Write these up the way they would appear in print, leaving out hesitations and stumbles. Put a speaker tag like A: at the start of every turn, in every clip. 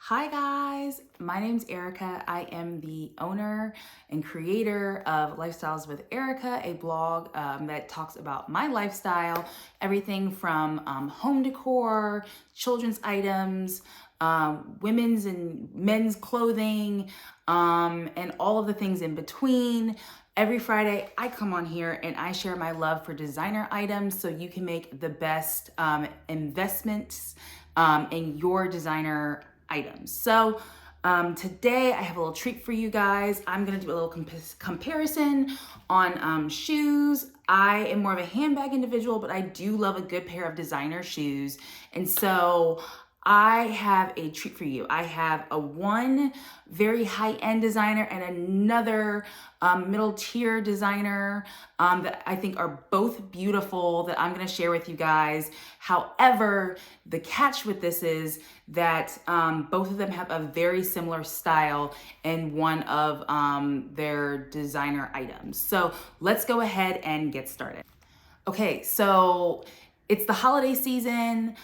A: Hi guys, my name's Erica. I am the owner and creator of Lifestyles with Erica, a blog that talks about my lifestyle, everything from home decor, children's items, women's and men's clothing, and all of the things in between. Every Friday, I come on here and I share my love for designer items so you can make the best investments in your designer items. So today I have a little treat for you guys. I'm gonna do a little comparison on shoes. I am more of a handbag individual, but I do love a good pair of designer shoes. And so I have a treat for you. I have one very high-end designer and another middle tier designer that I think are both beautiful that I'm gonna share with you guys. However, the catch with this is that both of them have a very similar style in one of their designer items. So let's go ahead and get started. Okay, so it's the holiday season.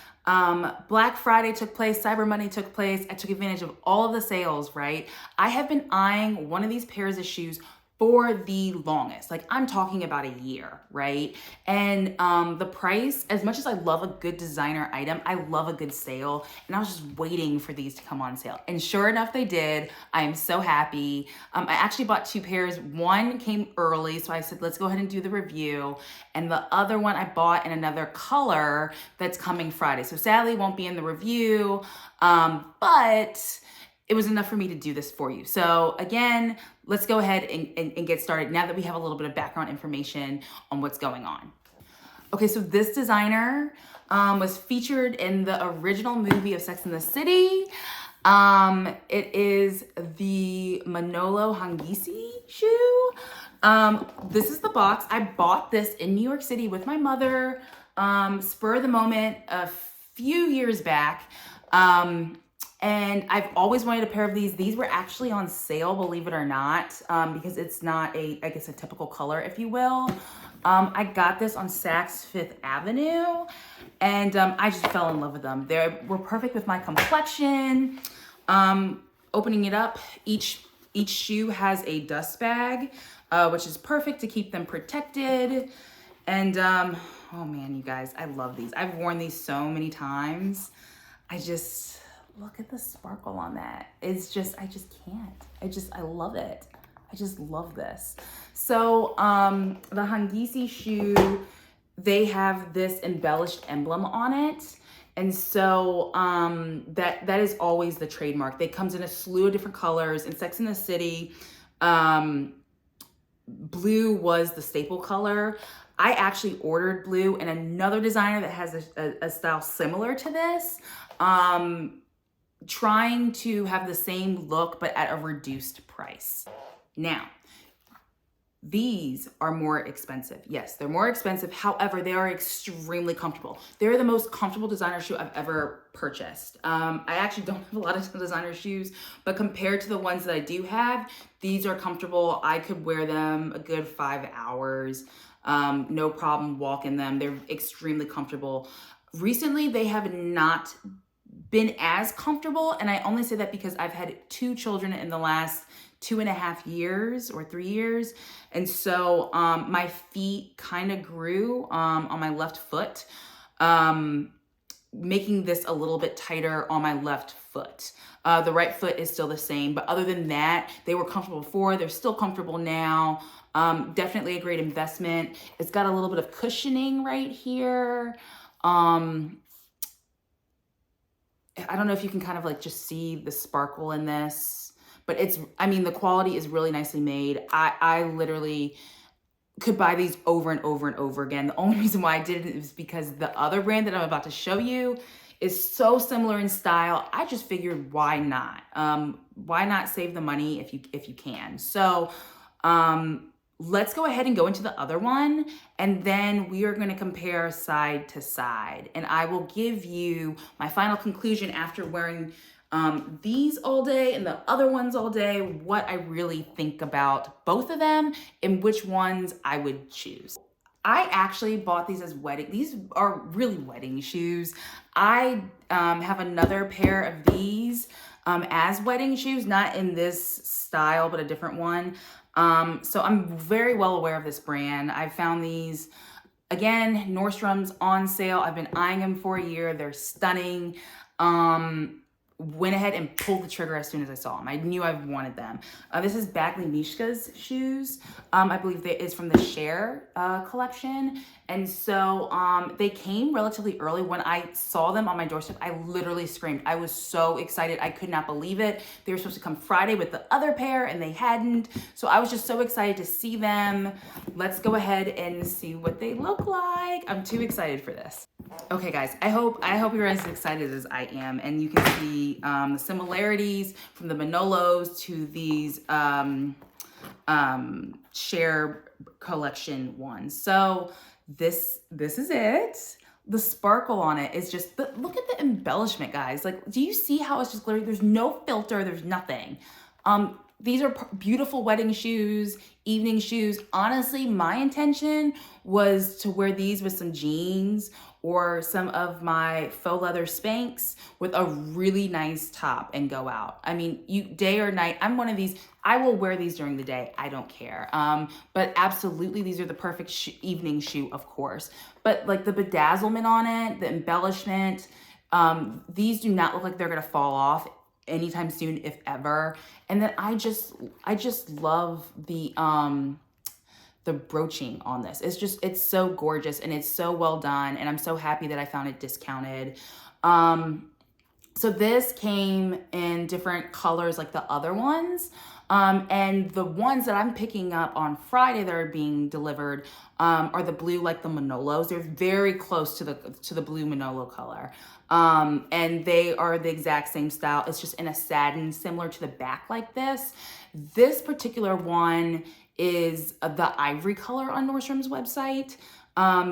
A: Black Friday took place, Cyber Monday took place. I took advantage of all of the sales, right? I have been eyeing one of these pairs of shoes for the longest. Like I'm talking about a year, right? And the price, as much as I love a good designer item, I love a good sale. And I was just waiting for these to come on sale. And sure enough, they did. I am so happy. I actually bought two pairs. One came early, so I said, let's go ahead and do the review. And the other one I bought in another color that's coming Friday. So sadly, it won't be in the review, but it was enough for me to do this for you. So again, let's go ahead and get started now that we have a little bit of background information on what's going on. Okay, so this designer was featured in the original movie of Sex and the City. It is the Manolo Hangisi shoe. This is the box. I bought this in New York City with my mother, spur of the moment a few years back. And I've always wanted a pair of these. These were actually on sale, believe it or not, because it's not a typical color, if you will. I got this on Saks Fifth Avenue, and I just fell in love with them. They were perfect with my complexion. Opening it up, each shoe has a dust bag, which is perfect to keep them protected. And oh man, you guys, I love these. I've worn these so many times. Look at the sparkle on that. It's just, I just can't. I love it. I just love this. So the Hangisi shoe, they have this embellished emblem on it. And so that is always the trademark. They comes in a slew of different colors. In Sex and the City, blue was the staple color. I actually ordered blue and another designer that has a style similar to this. Trying to have the same look, but at a reduced price. Now, these are more expensive. Yes, they're more expensive. However, they are extremely comfortable. They're the most comfortable designer shoe I've ever purchased. I actually don't have a lot of designer shoes, but compared to the ones that I do have, these are comfortable. I could wear them a good 5 hours. No problem walking them. They're extremely comfortable. Recently, they have not been as comfortable, and I only say that because I've had 2 children in the last 2.5 years or 3 years, and so my feet kind of grew on my left foot, making this a little bit tighter on my left foot. The right foot is still the same, but other than that, they were comfortable before, they're still comfortable now. Definitely a great investment. It's got a little bit of cushioning right here. I don't know if you can kind of like just see the sparkle in this, but the quality is really nicely made. I literally could buy these over and over and over again. The only reason why I did it is because the other brand that I'm about to show you is so similar in style. I just figured, why not? Why not save the money if you can? So, let's go ahead and go into the other one, and then we are going to compare side to side. And I will give you my final conclusion after wearing these all day and the other ones all day, what I really think about both of them and which ones I would choose. I actually bought these as these are really wedding shoes. I have another pair of these as wedding shoes, not in this style, but a different one. So I'm very well aware of this brand. I found these, again, Nordstrom's on sale. I've been eyeing them for a year. They're stunning. Went ahead and pulled the trigger as soon as I saw them. I knew I wanted them. This is Bagdley Mischka's shoes. I believe that is from the Cher collection. And so they came relatively early. When I saw them on my doorstep, I literally screamed. I was so excited. I could not believe it. They were supposed to come Friday with the other pair and they hadn't. So I was just so excited to see them. Let's go ahead and see what they look like. I'm too excited for this. Okay, guys, I hope you're as excited as I am, and you can see the similarities from the Manolos to these Cher collection ones. So this is it. The sparkle on it is just, look at the embellishment, guys. Like, do you see how it's just glittery? There's no filter, there's nothing. These are beautiful wedding shoes, evening shoes. Honestly, my intention was to wear these with some jeans or some of my faux leather Spanx with a really nice top and go out. I mean, you day or night, I'm one of these, I will wear these during the day, I don't care. But absolutely, these are the perfect evening shoe, of course. But like the bedazzlement on it, the embellishment, these do not look like they're gonna fall off anytime soon, if ever. And then I just love the broaching on this. It's so gorgeous and it's so well done, and I'm so happy that I found it discounted. So this came in different colors like the other ones. And the ones that I'm picking up on Friday that are being delivered are the blue, like the Manolos. They're very close to the blue Manolo color. And they are the exact same style. It's just in a satin, similar to the back like this. This particular one is the ivory color on Nordstrom's website.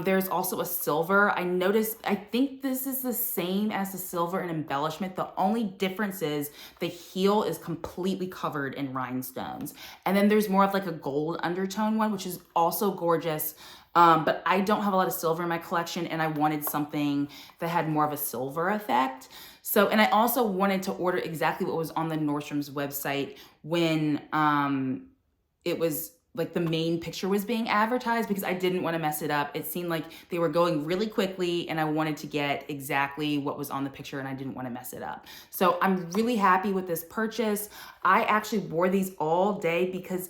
A: There's also a silver. I think this is the same as the silver in embellishment. The only difference is the heel is completely covered in rhinestones. And then there's more of like a gold undertone one, which is also gorgeous. But I don't have a lot of silver in my collection, and I wanted something that had more of a silver effect. So, and I also wanted to order exactly what was on the Nordstrom's website when it was like the main picture was being advertised, because I didn't want to mess it up. It seemed like they were going really quickly and I wanted to get exactly what was on the picture and I didn't want to mess it up. So I'm really happy with this purchase. I actually wore these all day because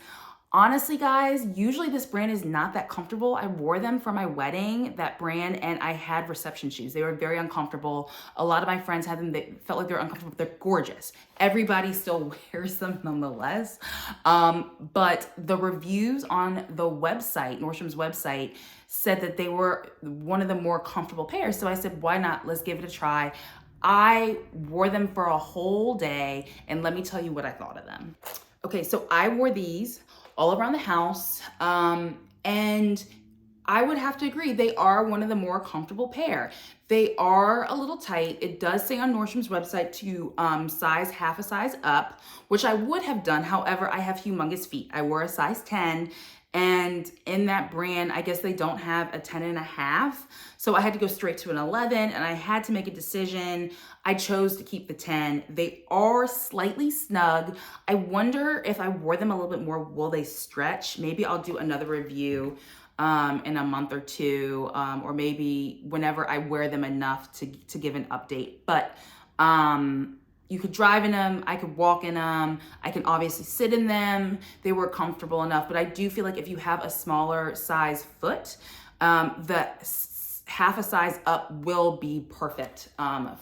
A: honestly, guys, usually this brand is not that comfortable. I wore them for my wedding, that brand, and I had reception shoes. They were very uncomfortable. A lot of my friends had them. They felt like they were uncomfortable, but they're gorgeous. Everybody still wears them nonetheless. But the reviews on the website, Nordstrom's website, said that they were one of the more comfortable pairs. So I said, why not? Let's give it a try. I wore them for a whole day, and let me tell you what I thought of them. Okay, so I wore these all around the house, and I would have to agree, they are one of the more comfortable pair. They are a little tight. It does say on Nordstrom's website to size half a size up, which I would have done. However, I have humongous feet. I wore a size 10, and in that brand, I guess they don't have a 10.5. So I had to go straight to an 11, and I had to make a decision. I chose to keep the 10. They are slightly snug. I wonder if I wore them a little bit more, will they stretch? Maybe I'll do another review in a month or two, or maybe whenever I wear them enough to give an update. But you could drive in them, I could walk in them, I can obviously sit in them. They were comfortable enough, but I do feel like if you have a smaller size foot, the half a size up will be perfect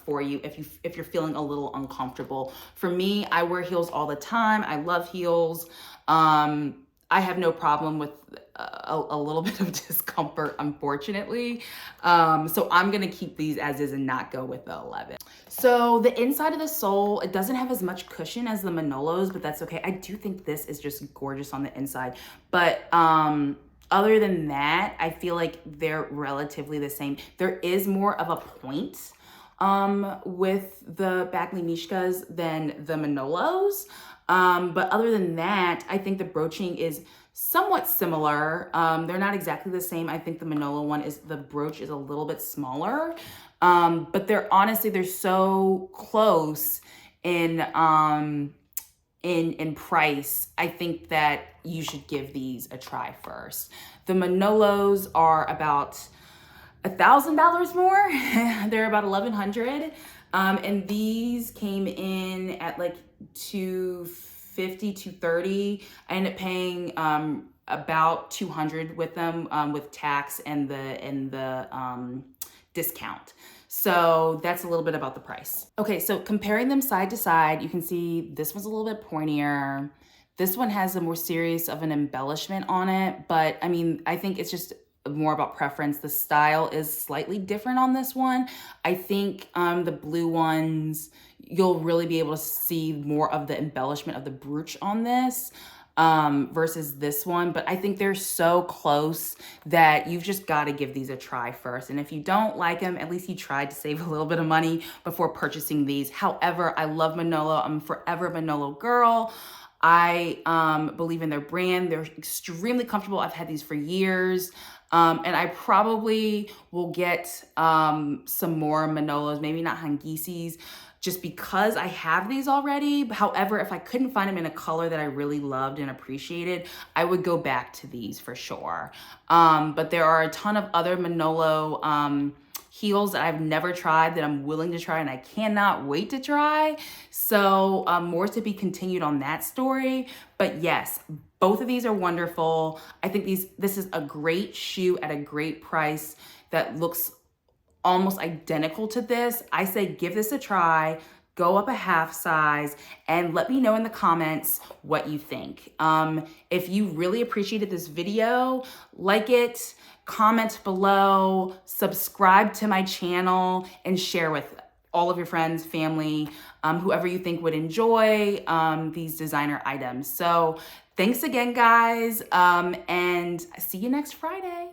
A: for you if you're feeling a little uncomfortable. For me, I wear heels all the time. I love heels. I have no problem with a little bit of discomfort, unfortunately. So I'm gonna keep these as is and not go with the 11. So the inside of the sole, it doesn't have as much cushion as the Manolos, but that's okay. I do think this is just gorgeous on the inside. But other than that, I feel like they're relatively the same. There is more of a point with the Bagdley Mischkas than the Manolos. But other than that, I think the broaching is somewhat similar. They're not exactly the same. I think the Manolo one the brooch is a little bit smaller. But they're so close in price, I think that you should give these a try first. The Manolos are about $1,000 more. They're about $1,100. And these came in at like $250, $230. I ended up paying about $200 with them, with tax and the discount. So that's a little bit about the price. Okay, so comparing them side to side, you can see this one's a little bit pointier. This one has a more serious of an embellishment on it, but I mean, I think it's just more about preference. The style is slightly different on this one. I think the blue ones, you'll really be able to see more of the embellishment of the brooch on this versus this one. But I think they're so close that you've just got to give these a try first. And if you don't like them, at least you tried to save a little bit of money before purchasing these. However, I love Manolo. I'm forever a Manolo girl. I believe in their brand. They're extremely comfortable. I've had these for years. And I probably will get some more Manolos, maybe not Hangisis, just because I have these already. However, if I couldn't find them in a color that I really loved and appreciated, I would go back to these for sure. But there are a ton of other Manolo heels that I've never tried that I'm willing to try and I cannot wait to try. So more to be continued on that story. But yes, both of these are wonderful. I think this is a great shoe at a great price that looks almost identical to this. I say give this a try, go up a half size, and let me know in the comments what you think. If you really appreciated this video, like it, comment below, subscribe to my channel, and share with all of your friends, family, whoever you think would enjoy these designer items. So thanks again, guys, and see you next Friday.